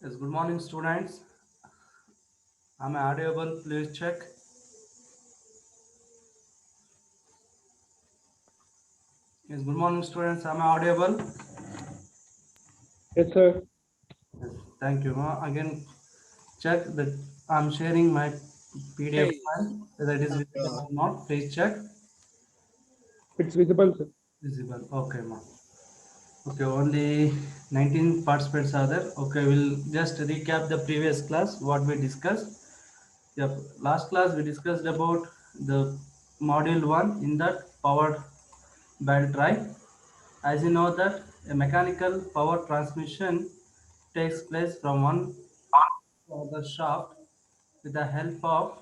Yes, good morning, students. Am I audible? Please check. Yes, good morning, students. Am I audible? Yes, sir. Yes, thank you. Again, check that I'm sharing my PDF Hey, file, whether it is visible uh, or not. Please check. it's visible, sir. Visible. Okay, ma. Okay, only 19 participants are there. Okay, we'll just recap the previous class, what we discussed. Yep, last class we discussed about the module 1 in that power belt drive. As you know that a mechanical power transmission takes place from one to the shaft with the help of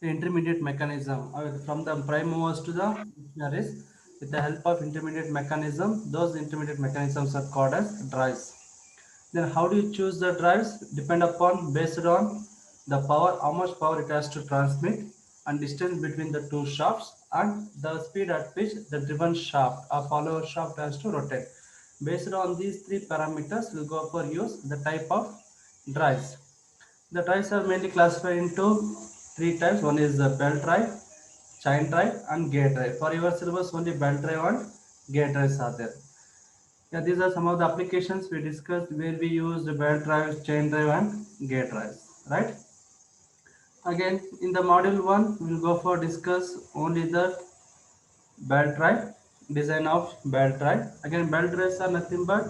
the intermediate mechanism from the prime movers to the machineries with the help of intermediate mechanism. Those intermediate mechanisms are called as drives. Then how do you choose the drives? Depend upon based on the power, how much power it has to transmit, and distance between the two shafts, and the speed at which the driven shaft or follower shaft has to rotate. Based on these three parameters, we'll go for use the type of drives. The drives are mainly classified into three types. One is the belt drive, chain drive, and gate drive. For your syllabus, only belt drive and gate drives are there. Yeah, these are some of the applications we discussed where we use the belt drives, chain drive, and gate drives. Right? Again, in the module one, we'll go for discuss only the belt drive, design of belt drive. Again, belt drives are nothing but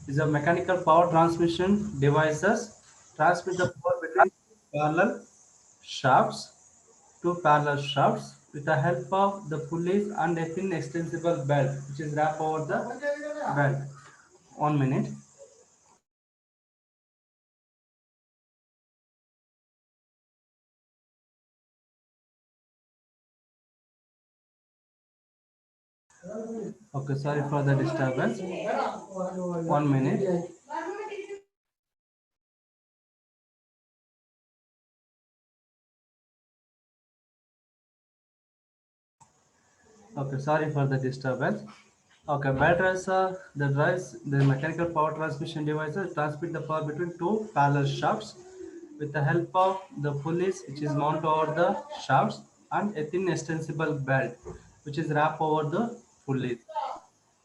is a mechanical power transmission devices transmit the power between parallel shafts, two parallel shafts with the help of the pulleys and a thin extensible belt which is wrapped over the belt. 1 minute. Okay, sorry for the disturbance. 1 minute. Okay, sorry for the disturbance. Okay, batteries are the drives, the mechanical power transmission devices transmit the power between two parallel shafts with the help of the pulleys which is mounted over the shafts and a thin extensible belt which is wrapped over the pulleys.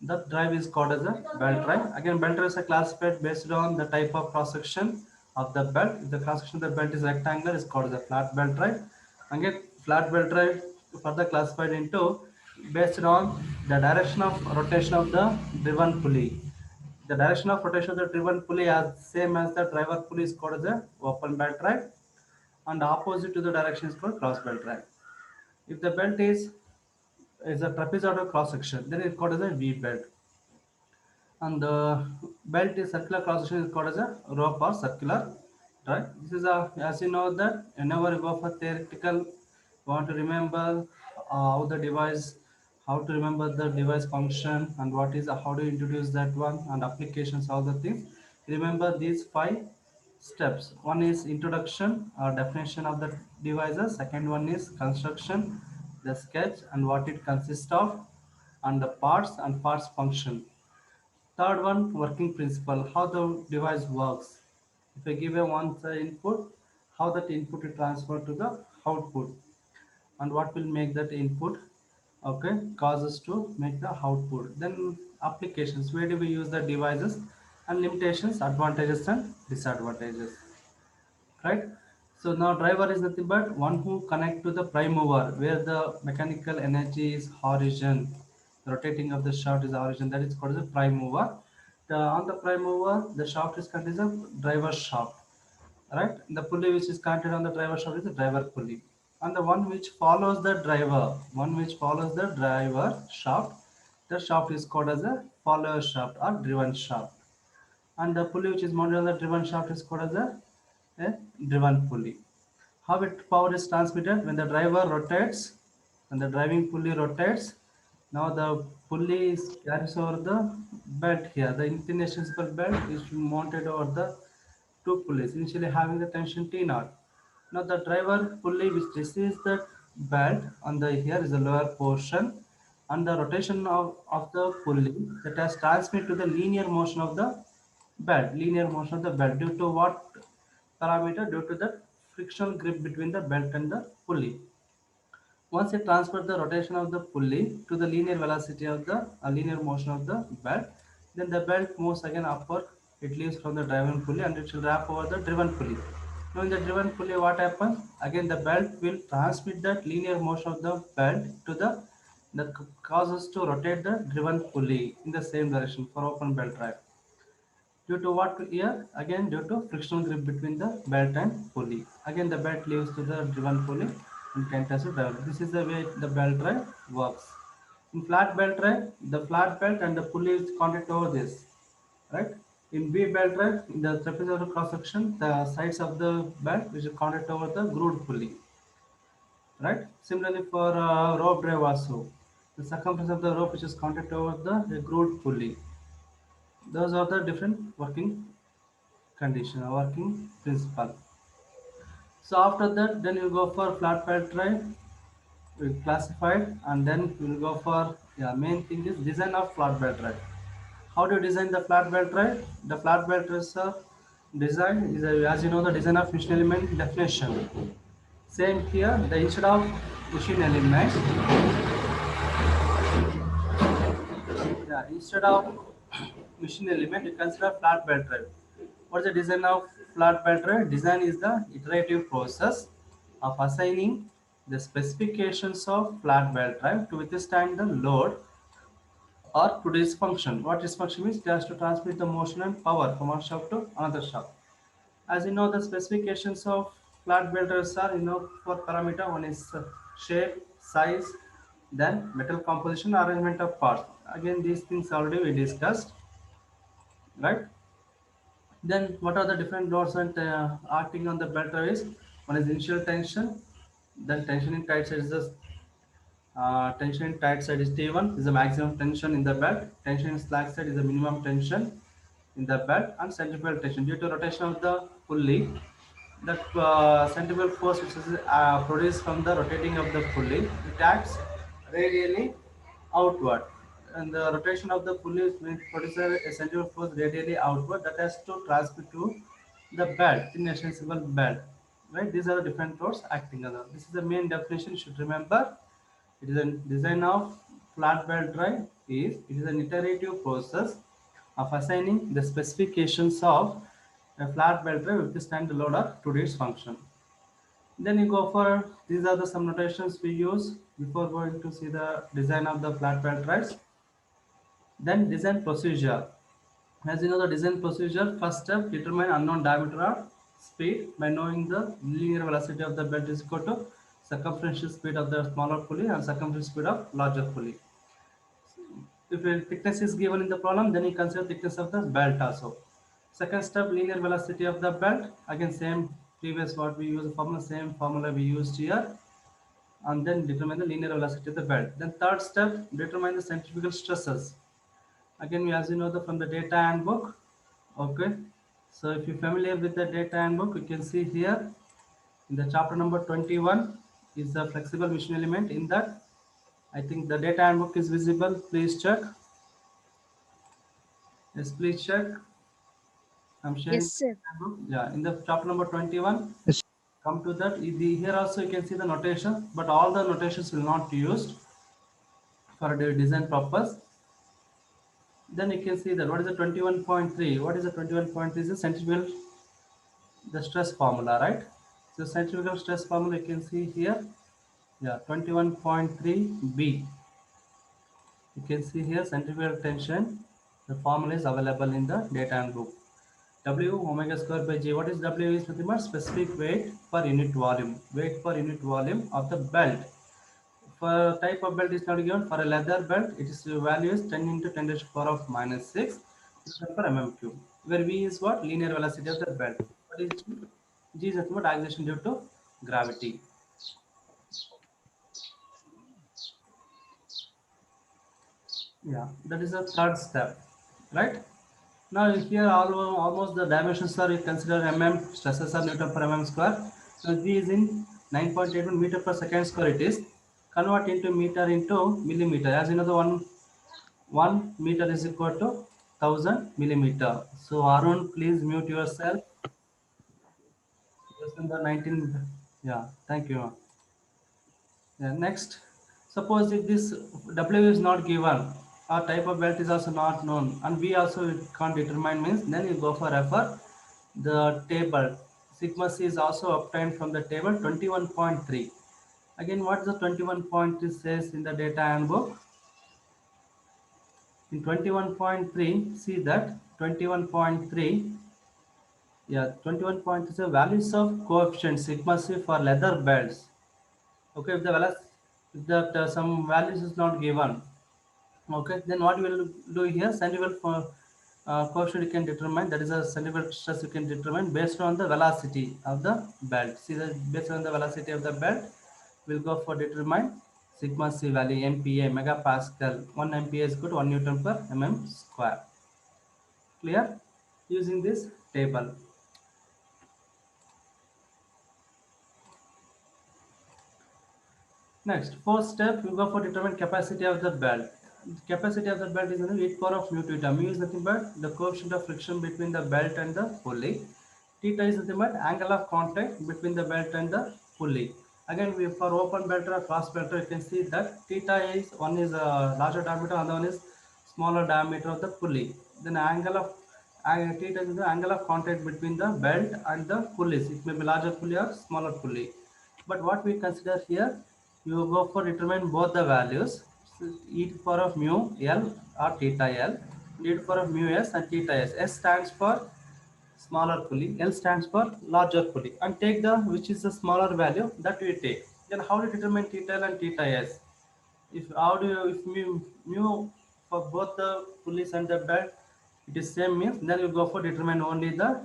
That drive is called as a belt drive. Again, belt drives are classified based on the type of cross section of the belt. If the cross section of the belt is rectangular, is called as a flat belt drive. Again, flat belt drive further classified into based on the direction of rotation of the driven pulley. The direction of rotation of the driven pulley is same as the driver pulley is called as a open belt drive, and opposite to the direction is called cross belt drive. If the belt is a trapezoidal cross section, then it's called as a V belt, and the belt is circular cross section is called as a rope or circular drive. This is a, as you know that whenever you go for theoretical, you want to remember how the device, how to remember the device function and what is how to introduce that one and applications, all the things. Remember these five steps. One is introduction or definition of the devices. Second one is construction, the sketch and what it consists of, and the parts and parts function. Third one, working principle, how the device works. If I give a one input, how that input is transferred to the output, and what will make that input, okay, causes to make the output. Then applications, where do we use the devices, and limitations, advantages and disadvantages, right? So now driver is nothing but one who connect to the prime mover where the mechanical energy is origin, the rotating of the shaft is origin, that is called as a prime mover. On the prime mover the shaft is connected as a driver shaft, right? The pulley which is connected on the driver shaft is the driver pulley, and the one which follows the driver, one which follows the driver shaft, the shaft is called as a follower shaft or driven shaft, and the pulley which is mounted on the driven shaft is called as a driven pulley. How it power is transmitted when the driver rotates, when the driving pulley rotates. Now the pulley is carries over the belt here. The inclination belt is mounted over the two pulleys, initially having the tension T naught. Now the driver pulley which receives the belt on the here is the lower portion, and the rotation of the pulley that has transmitted to the linear motion of the belt, linear motion of the belt. Due to what parameter? Due to the frictional grip between the belt and the pulley. Once it transfers the rotation of the pulley to the linear velocity of the linear motion of the belt, then the belt moves again upward. It leaves from the driven pulley and it will wrap over the driven pulley. Now in the driven pulley, what happens? Again, the belt will transmit that linear motion of the belt to the that causes to rotate the driven pulley in the same direction for open belt drive. Due to what here? Again, due to frictional grip between the belt and pulley. Again, the belt leaves to the driven pulley and can touch the drive. This is the way the belt drive works. In flat belt drive, the flat belt and the pulley is contact over this, right? In V belt drive, in the trapezoidal cross section, the sides of the belt which is contact over the grooved pulley, right? Similarly for rope drive also, the circumference of the rope which is contact over the grooved pulley. Those are the different working condition or working principle. So after that, then you go for flat belt drive, we classified, and then we will go for, yeah, main thing is design of flat belt drive. How do you design the flat belt drive? The flat belt drive design is as you know the design of machine element definition. Same here, the instead of machine element, yeah, instead of machine element, you consider flat belt drive. What is the design of flat belt drive? Design is the iterative process of assigning the specifications of flat belt drive to withstand the load or to this function. What this function means? It has to transmit the motion and power from one shaft to another shaft. As you know, the specifications of flat belt drives are, four parameter. One is shape, size, then metal composition, arrangement of parts. Again, these things already we discussed, right? Then what are the different loads and acting on the belt drive is, one is initial tension, then tension in tight side is the tension in tight side is T1 is the maximum tension in the belt, tension in slack side is the minimum tension in the belt, and centrifugal tension. Due to rotation of the pulley, the centrifugal force which is produced from the rotating of the pulley, it acts radially outward. And the rotation of the pulley produces a centrifugal force radially outward that has to transmit to the belt, in a sensible belt. Right? These are the different forces acting on them. This is the main definition you should remember. It is a design of flat belt drive it is an iterative process of assigning the specifications of a flat belt drive with the stand loader to its function. Then you go for, these are the some notations we use before going to see the design of the flat belt drives. Then design procedure. As you know the design procedure, first step, determine unknown diameter or speed by knowing the linear velocity of the belt is equal to circumferential speed of the smaller pulley and circumferential speed of larger pulley. If a thickness is given in the problem, then you consider thickness of the belt also. Second step, linear velocity of the belt. Again, same previous what we use formula, same formula we used here. And then determine the linear velocity of the belt. Then third step, determine the centrifugal stresses. Again, as you know from the data handbook. Okay. So if you're familiar with the data handbook, you can see here in the chapter number 21 is the flexible machine element. In that, I think the data handbook is visible. Please check. Yes, please check. I'm sharing Yes, the sir. data handbook. Yeah, in the chapter number 21, Yes. come to that. Here also you can see the notation, but all the notations will not be used for the design purpose. Then you can see that what is the 21.3? What is the 21.3? Is the centrifugal the stress formula, right? So centrifugal stress formula you can see here. Yeah, 21.3b. You can see here centrifugal tension. The formula is available in the data handbook. W omega square by G. What is W is nothing but specific weight per unit volume. Weight per unit volume of the belt. For type of belt is not given. For a leather belt, it is value is 10 into 10 to the power of minus 6 per mm cube. Where V is what? Linear velocity of the belt. What is G? G is nothing but acceleration due to gravity. Yeah, that is the third step, right? Now here almost the dimensions are, you consider mm, stresses are Newton per mm square. So G is in 9.81 meter per second square. It is convert into meter into millimeter. As you know, the one meter is equal to 1000 millimeter. So Arun, please mute yourself. Question number 19. Yeah, thank you. Yeah, next, suppose if this W is not given, our type of belt is also not known, and we also can't determine means, then you go for refer the table. Sigma C is also obtained from the table 21.3. Again, what the 21.3 says in the data handbook? In 21.3, see that 21.3, yeah, 21.3 is the values of coefficient sigma C for leather belts. Okay, if the values, if that some values is not given, okay, then what we will do here, centrifugal for coefficient you can determine, that is a centrifugal stress you can determine based on the velocity of the belt. See that based on the velocity of the belt, we'll go for determine sigma C value MPa megapascal. 1 MPa is equal to 1 Newton per mm square. Clear? Using this table. Next, fourth step, we go for determine capacity of the belt. Capacity of the belt is 8 power of mu theta. Mu is nothing but the coefficient of friction between the belt and the pulley. Theta is nothing but angle of contact between the belt and the pulley. Again, we for open belt or cross belt, you can see that theta is one is larger diameter, other one is smaller diameter of the pulley. Then angle of theta is the angle of contact between the belt and the pulleys. It may be larger pulley or smaller pulley. But what we consider here, you go for determine both the values. So e to the power of mu L or theta L, and e to the power of mu S and theta S. S stands for smaller pulley, L stands for larger pulley, and take the which is the smaller value that we take. Then how to determine theta L and theta S? If how do you, if mu for both the pulleys and the belt it is same means, then you go for determine only the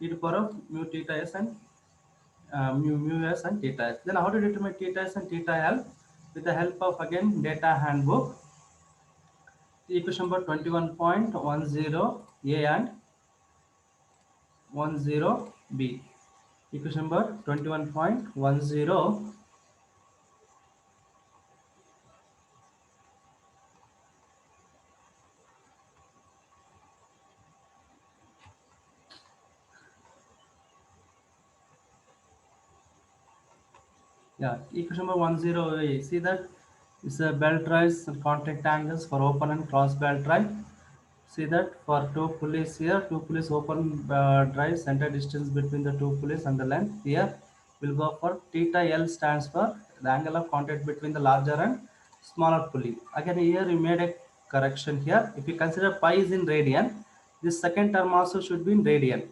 e to the power of mu theta S and mu s and theta s. Then how to determine theta s and theta l? With the help of again data handbook, equation number 21.10 a and 10b. Equation number 21.10. Yeah, equation number 10a. See that it's a belt rise and contact angles for open and cross belt drive. See that for two pulleys here, two pulleys open drive, center distance between the two pulleys and the length. Here we'll go for theta L stands for the angle of contact between the larger and smaller pulley. Again here we made a correction here. If you consider pi is in radian, this second term also should be in radian.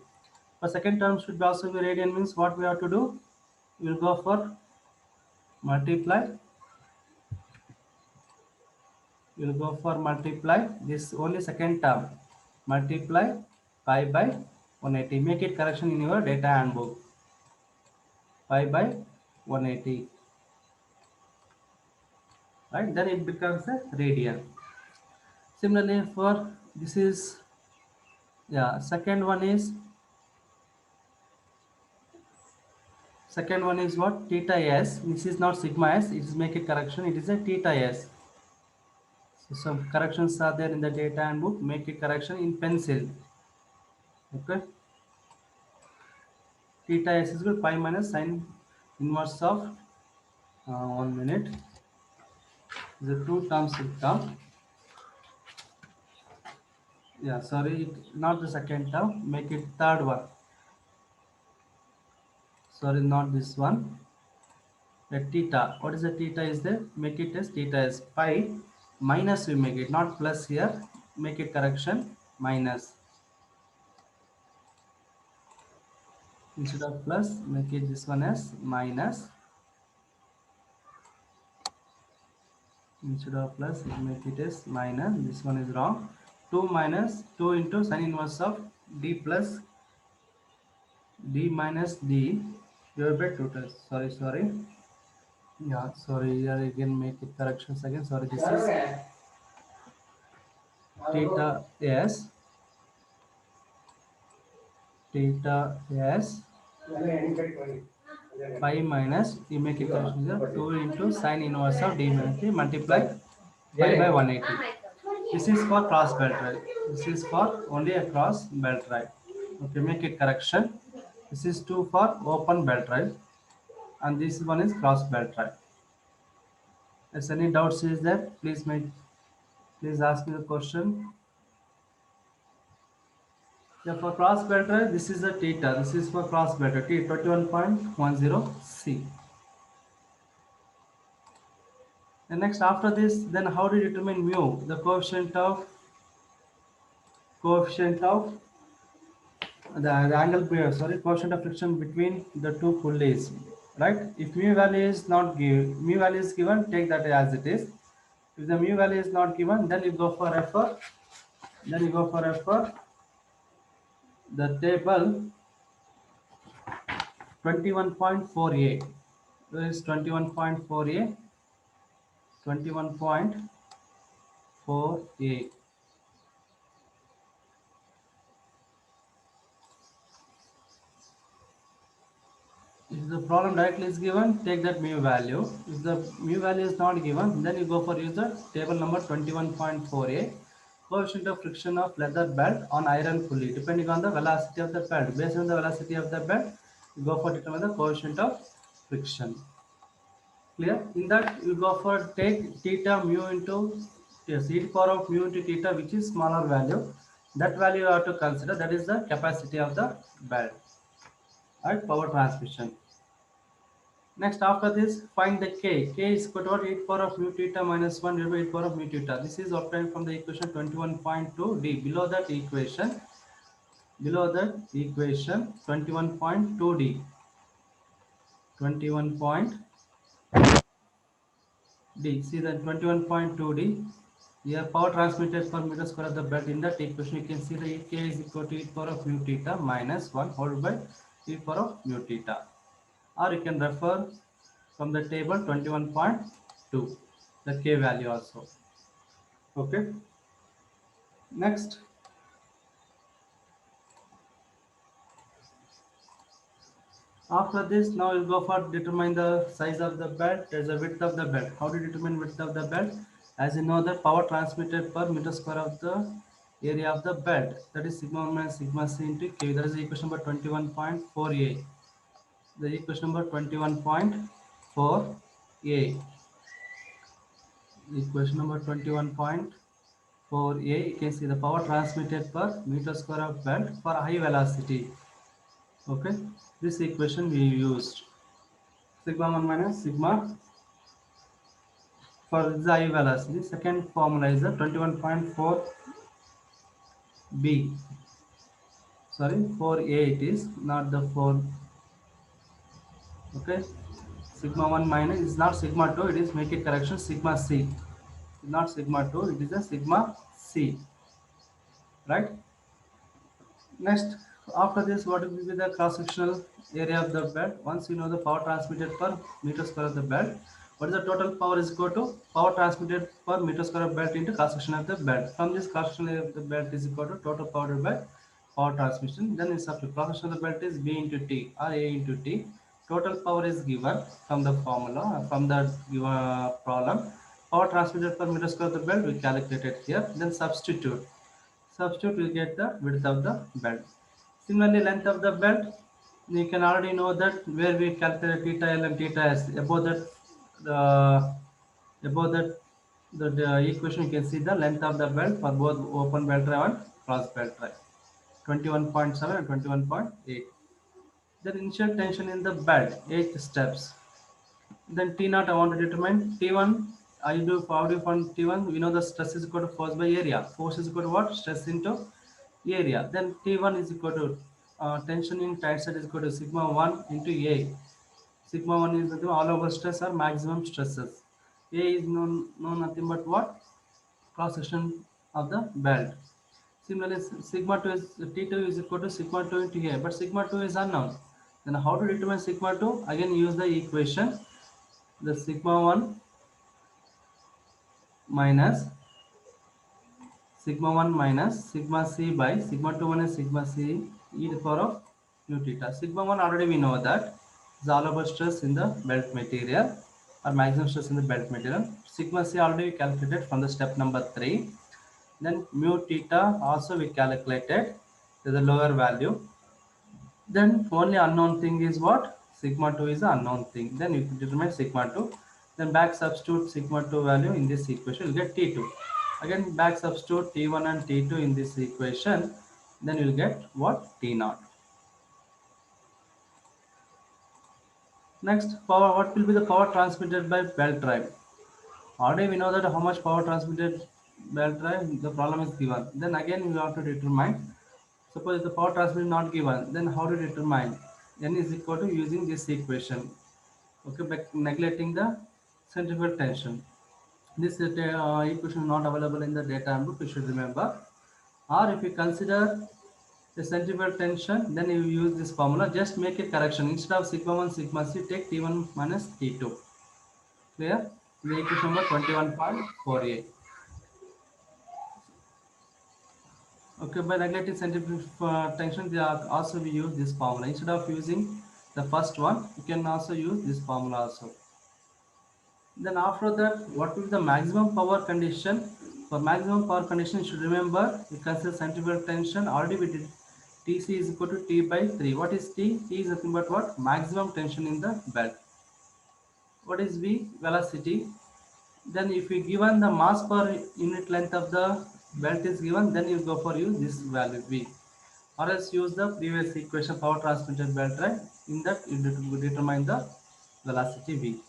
For second term should also be radian means what we have to do? We'll go for multiply. We'll go for multiply this only second term. Multiply pi by 180. Make it correction in your data handbook. Pi by 180. Right? Then it becomes a radian. Similarly, for this is, yeah, second one is what? Theta s. This is not sigma s. It is make it correction. It is a theta s. So some corrections are there in the data handbook. Make it correction in pencil. Okay. Theta s is equal to pi minus sine inverse of 1 minute. The two terms will come. Yeah, sorry, not the second term. Make it third one. Sorry, not this one. The theta. What is the theta is there? Make it as theta is pi minus. We make it not plus here. Make it correction minus. Instead of plus, make it this one as minus. Instead of plus, make it as minus. This one is wrong. 2 minus 2 into sine inverse of d plus d minus d divided by 2 times. Sorry. Yeah, sorry. Here again make it corrections again. Sorry, this is theta s. Theta s pi minus, you make it correction here, 2 into sine inverse of d minus d multiply pi by 180. This is for cross belt drive. This is for only a cross belt drive. Okay, make it correction. This is 2 for open belt drive, and this one is cross belt drive. If any doubts is there, please ask me the question. Yeah, for cross belt drive, this is the theta. This is for cross belt drive, T 21.10 C. And next after this, then how do you determine mu? The coefficient of the angle, sorry, coefficient of friction between the two pulleys, right? If mu value is not given, mu value is given, take that as it is. If the mu value is not given, then you go for refer. Then you go for refer the table 21.4a. Where is 21.4a? 21.4a. If the problem directly is given, take that mu value. If the mu value is not given, then you go for use the table number 21.4a. Coefficient of friction of leather belt on iron pulley, depending on the velocity of the belt. Based on the velocity of the belt, you go for determine the coefficient of friction. Clear? In that, you go for take theta mu into yes, e power of mu into theta, which is smaller value. That value you have to consider. That is the capacity of the belt. Right? Power transmission. Next, after this, find the k. K is equal to what? 8 power of mu theta minus 1 divided by 8 power of mu theta. This is obtained from the equation 21.2d. Below that equation 21.2d. 21.d. See that 21.2d. Here, power transmitted per meter square of the belt. In that equation, you can see the k is equal to 8 power of mu theta minus 1 whole by 8 power of mu theta. Or you can refer from the table 21.2, the k value also. Okay. Next, after this, now you'll go for determine the size of the belt. There's a width of the belt. How do you determine width of the belt? As you know, the power transmitted per meter square of the area of the belt, that is sigma 1 minus sigma c into k. That is the equation number 21.4a. The equation number 21.4a. Equation number 21.4a. You can see the power transmitted per meter square of belt for high velocity. Okay, this equation we used sigma 1 minus sigma for the high velocity. Second formula is the 21.4b. Sorry, 4a it is, not the 4. Okay, sigma 1 minus is not sigma 2, it is, make it correction, sigma c. It's not sigma 2, it is a sigma c. Right? Next, after this, what will be the cross-sectional area of the belt? Once you know the power transmitted per meter square of the belt, what is the total power is equal to power transmitted per meter square of belt into cross-section of the belt. From this cross-sectional area of the belt is equal to total power by power transmission. Then it's up to cross-section of the belt is B into T or A into T. Total power is given from the formula, from the problem. Power transmitted per meter square of the belt, we calculated here. Then substitute we get the width of the belt. Similarly, length of the belt, you can already know that where we calculate theta L and theta S. Above that the equation, you can see the length of the belt for both open belt drive and cross belt drive, 21.7 and 21.8. Then initial tension in the belt, 8 steps. Then T naught I want to determine. T1, how do you find T1? We know the stress is equal to force by area. Force is equal to what? Stress into area. Then T1 is equal to tension in tight set is equal to sigma 1 into A. Sigma 1 is the all over stress or maximum stresses. A is nothing but what? Cross section of the belt. Similarly, sigma 2 is T2 is equal to sigma 2 into A, but sigma 2 is unknown. Then how to determine sigma 2? Again, use the equation. The sigma 1 minus sigma c by sigma 2 minus sigma c e to the power of nu theta. Sigma 1 already we know that is all about stress in the belt material or maximum stress in the belt material. Sigma c already calculated from the step number 3. Then mu theta also we calculated to the lower value. Then only unknown thing is what? Sigma 2 is the unknown thing. Then you can determine sigma 2. Then back substitute sigma 2 value in this equation, you get T2. Again back substitute T1 and T2 in this equation. Then you'll get what? T0. Next, power. What will be the power transmitted by belt drive? Already we know that how much power transmitted belt drive. The problem is given. Then again we have to determine. Suppose the power transmitted is not given. Then how to determine? N is equal to using this equation. Okay, by neglecting the centrifugal tension. This equation is not available in the data book. You should remember. Or if you consider the centrifugal tension, then you use this formula. Just make a correction. Instead of sigma 1 sigma c, take T1 minus T2. Clear? The equation number 21.48. Okay, by neglecting centrifugal tension, they are also we use this formula. Instead of using the first one, you can also use this formula also. Then after that, what will be the maximum power condition? For maximum power condition, you should remember, you consider centrifugal tension. Already we did Tc is equal to T by 3. What is T? T is nothing but what? Maximum tension in the belt. What is V? Velocity. Then if you given the mass per unit length of the belt is given, then you go for use this value V. Or else use the previous equation power transmitted belt, right? In that you determine the velocity V.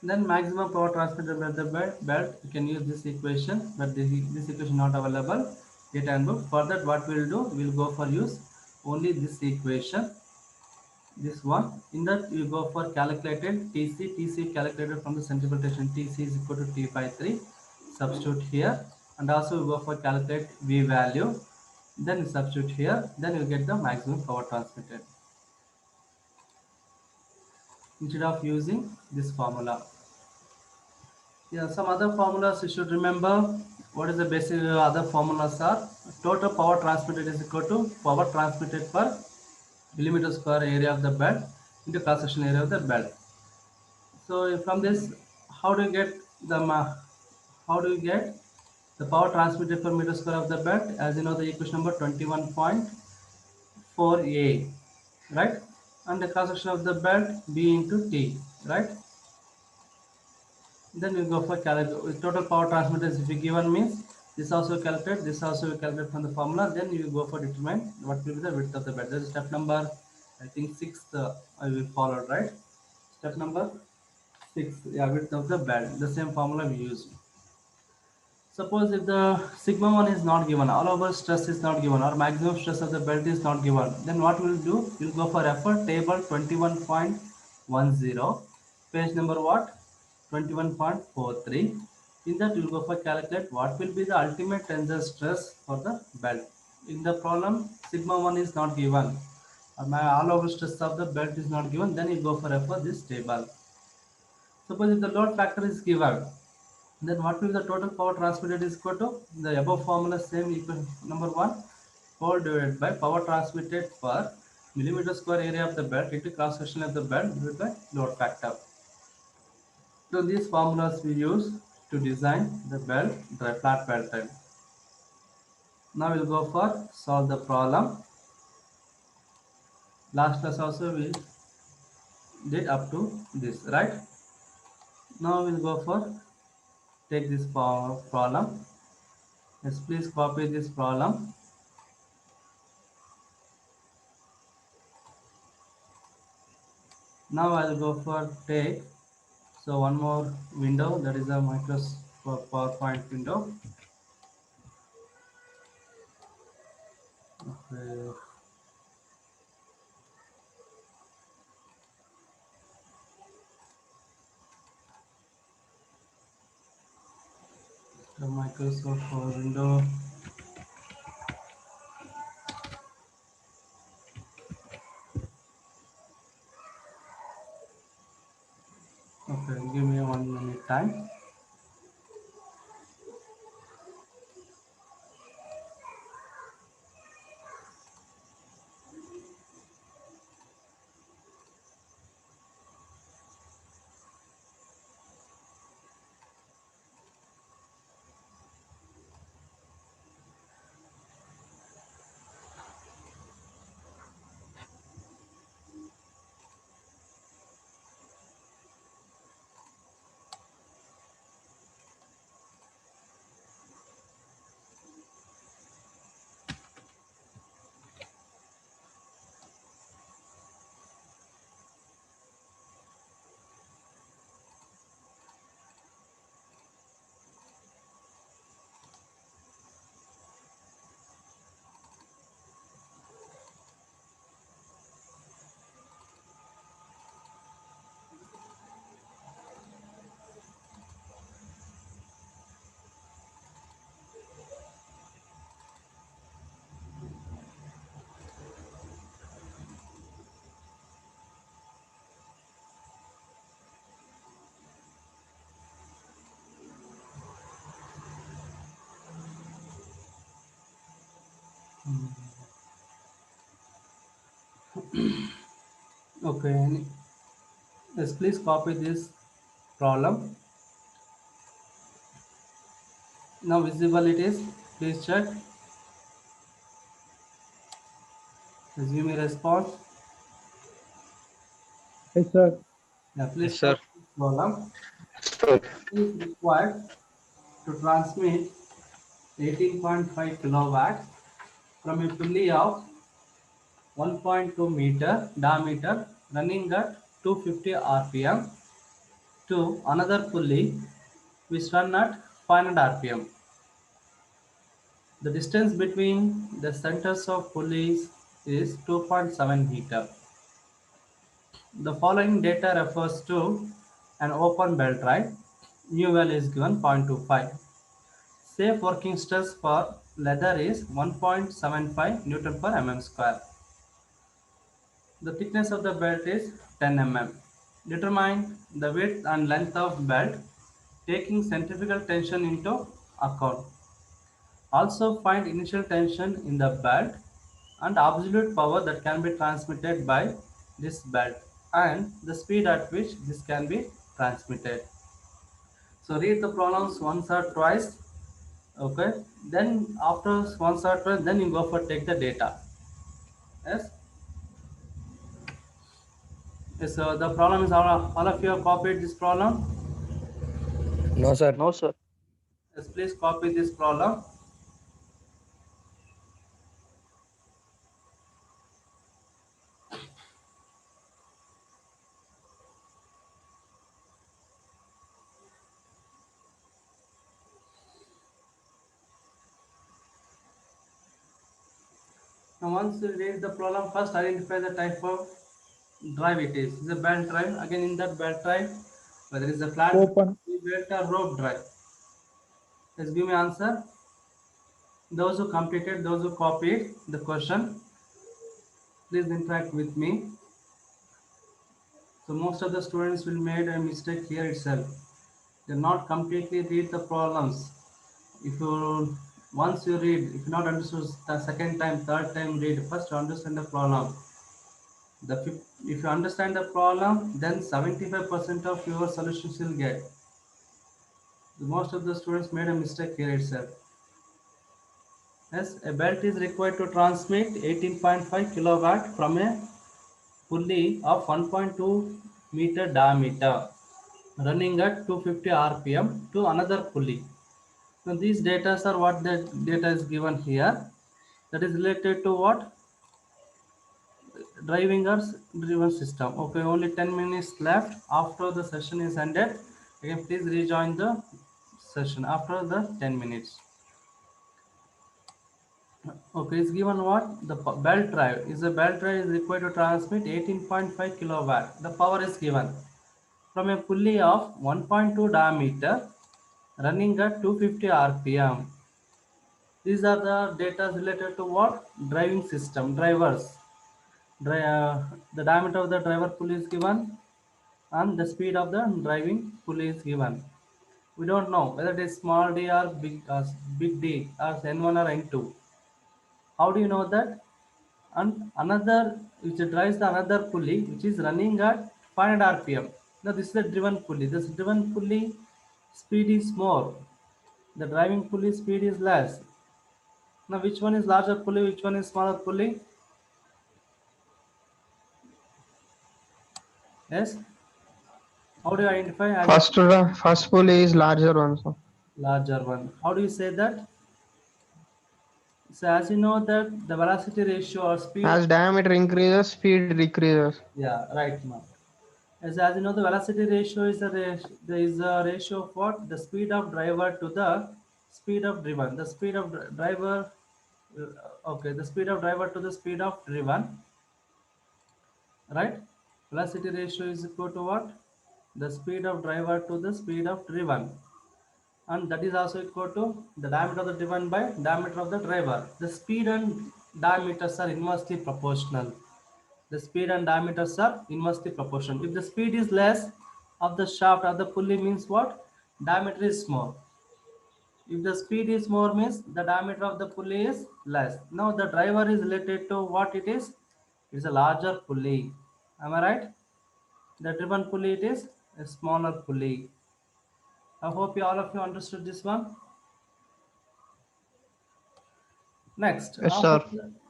Then maximum power transmitted by the belt, you can use this equation, but this equation not available yet and book. For that, what we'll do, we'll go for use only this equation, this one. In that, you go for calculated TC. TC calculated from the centrifugal tension. TC is equal to T by 3. Substitute here, and also you go for calculate V value. Then you substitute here. Then you get the maximum power transmitted instead of using this formula. Yeah, some other formulas you should remember. What is the basic other formulas are? Total power transmitted is equal to power transmitted per millimeter square area of the belt into cross section area of the belt. So from this, how do you get the how do you get the power transmitted per meter square of the belt? As you know, the equation number 21.4a, right? And the cross section of the belt B into T, right? Then you go for calculate total power transmitters. If you given means this also calculate, this also you calculate from the formula. Then you go for determine what will be the width of the belt. That is step number, I think 6. I will follow, right. Step number 6. Yeah, width of the belt. The same formula we use. Suppose if the sigma 1 is not given, all over stress is not given, or maximum stress of the belt is not given, then what we'll do? We'll go for effort table 21.10, page number what? 21.43. In that you'll go for calculate what will be the ultimate tensile stress for the belt. In the problem, sigma 1 is not given, or all over stress of the belt is not given, then you go for effort this table. Suppose if the load factor is given, then what will the total power transmitted is equal to the above formula, same equation number 1 whole divided by power transmitted per millimeter square area of the belt into cross section of the belt divided by load factor. So these formulas we use to design the belt, the flat belt type. Now we'll go for solve the problem. Last class also we did up to this, right? Now we'll go for take this problem. Yes, please copy this problem. Now I'll go for take. So one more window, that is a Microsoft PowerPoint window. Okay. The Microsoft Power window. Okay, give me 1 minute time. Okay, yes, please copy this problem. Now visible it is. Please check. Just give me response. Yes, sir. Yeah, please Yes, sir. copy this problem. Sir. Is required to transmit 18.5 kilowatts from a pulley of 1.2 meter diameter running at 250 rpm to another pulley which run at 500 rpm. The distance between the centers of pulleys is 2.7 meter. The following data refers to an open belt drive. Mu value is given 0.25. Safe working stress for leather is 1.75 Newton per mm square. The thickness of the belt is 10 mm. Determine the width and length of belt taking centrifugal tension into account. Also find initial tension in the belt and absolute power that can be transmitted by this belt and the speed at which this can be transmitted. So read the problems once or twice. Okay. Then after once or twice, then you go for take the data. Yes. Yes. So the problem is all of you have copied this problem. No, sir. No, sir. Yes. Please copy this problem. Now once you read the problem, first identify the type of drive it is. It's a belt drive. Again in that belt drive, whether it's a flat Open. belt or rope drive. Just give me answer. Those who completed, those who copied the question, please interact with me. So most of the students will made a mistake here itself. They not completely read the problems. If you once you read, if you not understood the second time, third time read, first you understand the problem. If you understand the problem, then 75% of your solutions will get. Most of the students made a mistake here itself. Yes, a belt is required to transmit 18.5 kilowatt from a pulley of 1.2 meter diameter running at 250 rpm to another pulley. Now these data are what the data is given here. That is related to what? Driving or driven system. Okay, only 10 minutes left after the session is ended. Again, please rejoin the session after the 10 minutes. Okay, it's given what? The belt drive is a belt drive is required to transmit 18.5 kilowatt. The power is given from a pulley of 1.2 diameter running at 250 rpm. These are the data related to what? Driving system, drivers. The diameter of the driver pulley is given and the speed of the driving pulley is given. We don't know whether it is small d or big D or N1 or N2. How do you know that? And another which drives the another pulley which is running at 500 rpm. Now this is a driven pulley. This driven pulley speed is more. The driving pulley speed is less. Now which one is larger pulley? Which one is smaller pulley? Yes. How do you identify as First pulley is larger one, sir. larger one? How do you say that? So as you know that the velocity ratio or speed. As diameter increases, speed decreases. Yeah, right now. As you know, the velocity ratio is there is a ratio of what? The speed of driver to the speed of driven. The speed of driver, okay, the speed of driver to the speed of driven, right? Velocity ratio is equal to what? The speed of driver to the speed of driven. And that is also equal to the diameter of the driven by diameter of the driver. The speed and diameters are inversely proportional. The speed and diameters are inversely proportional. If the speed is less of the shaft or the pulley means what? Diameter is small. If the speed is more means the diameter of the pulley is less. Now the driver is related to what it is? It's a larger pulley. Am I right? The driven pulley it is a smaller pulley. I hope you all of you understood this one. Next, Yes, sir.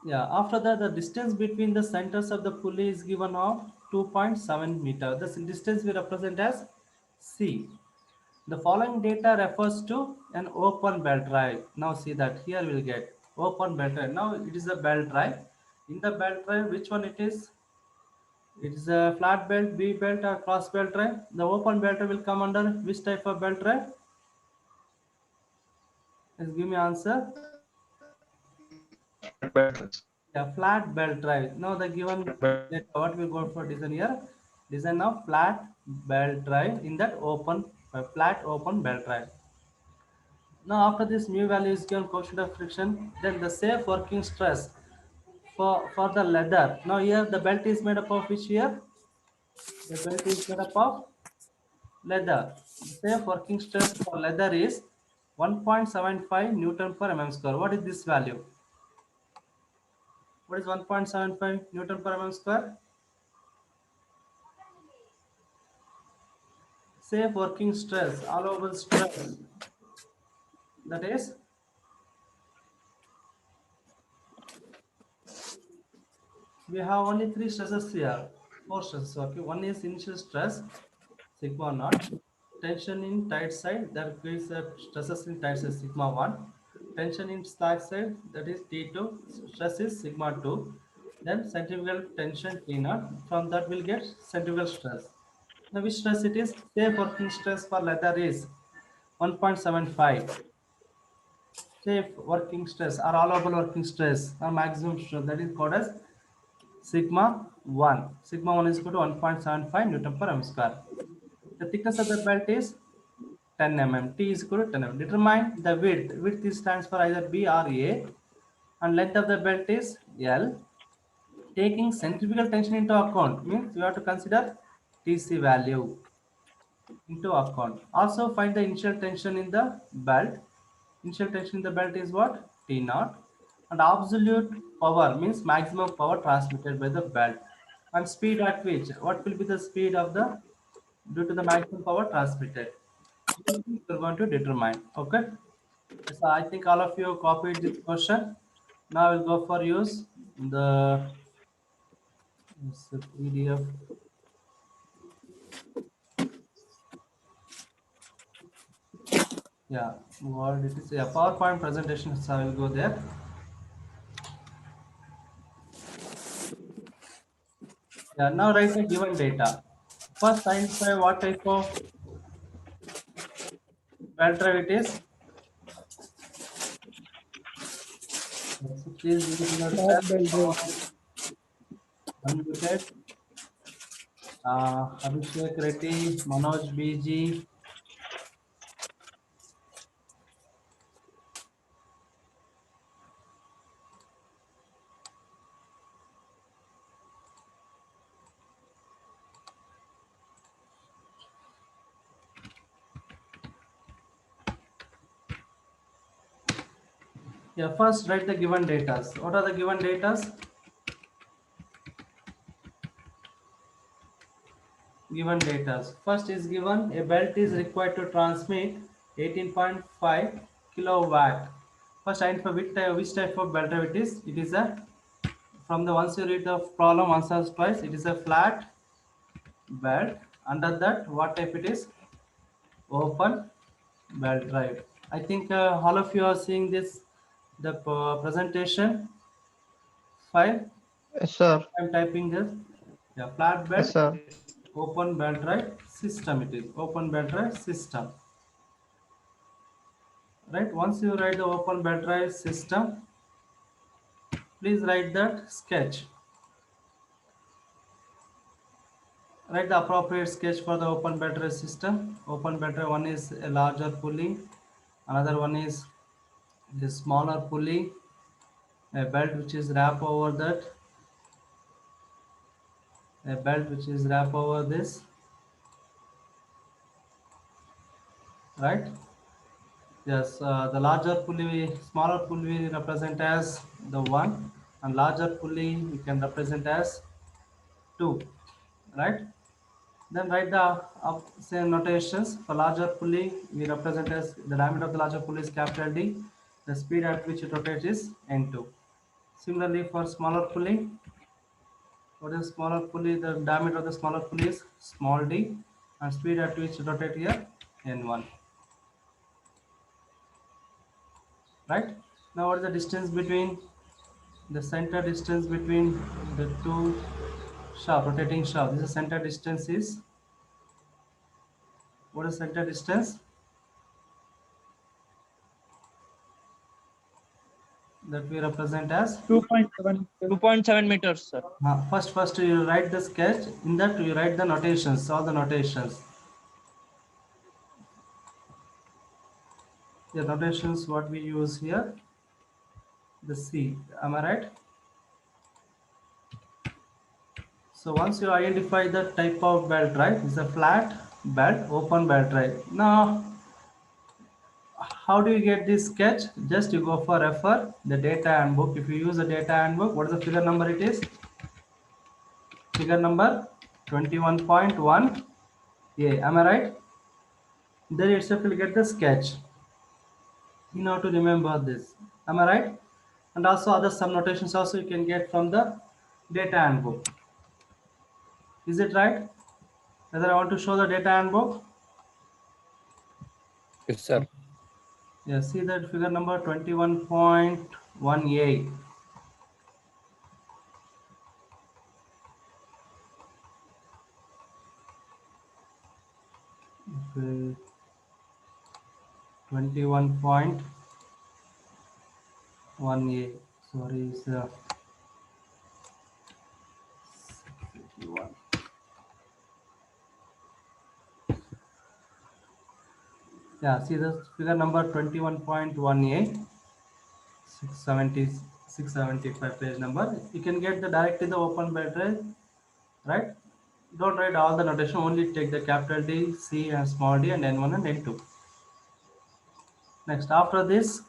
after that, the distance between the centers of the pulley is given of 2.7 meter. This distance we represent as C. The following data refers to an open belt drive. Now see that here we'll get open belt drive. Now it is a belt drive. In the belt drive, which one it is? It is a flat belt, B belt, or cross belt drive. The open belt drive will come under which type of belt drive? Just give me answer. Yeah, flat belt drive. Now the given data, what we go for design here? Design of flat belt drive in that open flat open belt drive. Now after this mu value is given coefficient of friction, then the safe working stress for the leather. Now here the belt is made up of which here? The belt is made up of leather. The safe working stress for leather is 1.75 Newton per mm square. What is this value? What is 1.75 Newton per mm square? Safe working stress, allowable stress. That is, we have only three stresses here. Four stresses. Okay, one is initial stress, sigma naught. Tension in tight side, that creates stresses in tight side, sigma 1. Tension in slack side, that is T2. Stress is sigma 2. Then centrifugal tension T naught. From that we'll get centrifugal stress. Now which stress it is? Safe working stress for leather is 1.75. Safe working stress or allowable working stress or maximum stress, that is called as sigma 1. Sigma 1 is equal to 1.75 Newton per m square. The thickness of the belt is 10 mm. T is equal to 10 mm. Determine the width. Width is stands for either B or A. And length of the belt is L. Taking centrifugal tension into account means you have to consider TC value into account. Also find the initial tension in the belt. Initial tension in the belt is what? T naught. And absolute power means maximum power transmitted by the belt. And speed at which? What will be the speed of the due to the maximum power transmitted? We're going to determine. Okay. So I think all of you copied this question. Now we'll go for use the PDF. Yeah, what it is? Yeah, PowerPoint presentation. So I will go there. Yeah, now write the given data. First, identify what type of belt drive it is. So please give it your Flat belt drive. unmuted. Abhishek Reddy, Manoj BG. Yeah, first write the given data. What are the given data? Given data. First is given a belt is required to transmit 18.5 kilowatt. First identify which type of belt drive it is. It is a from the once you read the problem once or twice. It is a flat belt. Under that, what type it is? Open belt drive. I think all of you are seeing this the presentation file. Yes, sir. I'm typing this. Yeah, flat Yes, belt sir. open belt drive system. It is open belt drive system. Right. Once you write the open belt drive system, please write that sketch. Write the appropriate sketch for the open belt drive system. Open belt drive, one is a larger pulley, another one is the smaller pulley, a belt which is wrap over that, a belt which is wrap over this, right? Yes, the larger pulley, smaller pulley we represent as the 1, and larger pulley we can represent as 2, right? Then write the same notations. For larger pulley, we represent as the diameter of the larger pulley is capital D. The speed at which it rotates is n2. Similarly, for smaller pulley, what is smaller pulley? The diameter of the smaller pulley is small d, and speed at which it rotates here n1. Right? Now, what is the distance between the center distance between the two shaft, rotating shaft? This is center distance is, what is center distance? That we represent as 2.7. 2.7 meters, sir. first you write the sketch. In that you write the notations, all the notations. The notations what we use here, the C. Am I right? So once you identify the type of belt, right? It's a flat belt, open belt, right? Now, how do you get this sketch? Just you go for refer the data handbook. If you use the data handbook, what is the figure number it is? Figure number 21.1. Yeah, am I right? Then itself will get the sketch. You know to remember this. Am I right? And also other some notations also you can get from the data handbook. Is it right? Whether I want to show the data handbook? Yes, sir. Yeah, see that figure number 21.1a. Okay. 21.1a. Sorry, it's 61. Yeah, see the figure number 21.1a, 670, 675 page number. You can get the directly the open bed drive, right? Don't write all the notation, only take the capital D, C and small d and N1 and N2. Next, after this,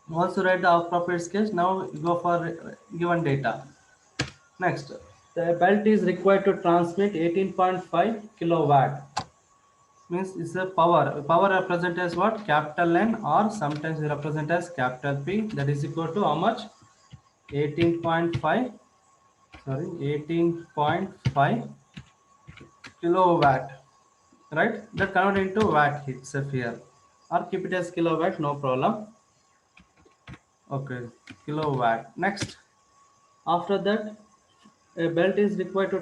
once you write the appropriate sketch, now you go for given data. Next, the belt is required to transmit 18.5 kilowatt. Means it's a power. Power represent as what? Capital N, or sometimes we represent as capital P. That is equal to how much? 18.5. Sorry, 18.5 kilowatt. Right? That convert into watt itself here. Or keep it as kilowatt, no problem. Okay, kilowatt. Next, after that, a belt is required to